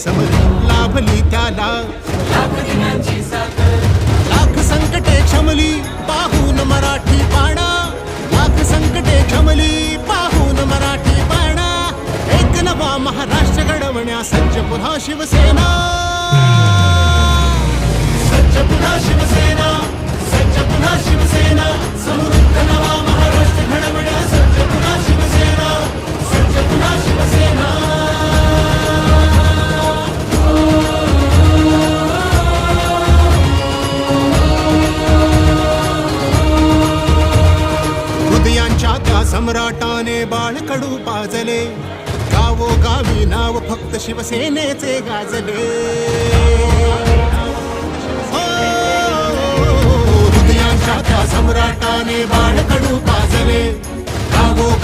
Summary लाभली त्याला लाख संकटे क्षमली पाहून मराठी बाणा, लाख संकटे क्षमली पाहून मराठी बाणा, एक नवा महाराष्ट्र घडवण्या सज्ज पुन्हा शिवसेना, सज्ज पुन्हा शिवसेना, सज्ज पुन्हा शिवसेना, समृद्ध नवा महाराष्ट्र घडवण्या सज्ज पुन्हा शिवसेना, सज्ज पुन्हा शिवसेना. हृदयांच्या त्या सम्राटाने बाळकडू पाजले, गावोगावी नाव फक्त शिवसेनेचे गाजले. हृदयांच्या त्या सम्राटाने बाळकडू पाजले, गावोगावी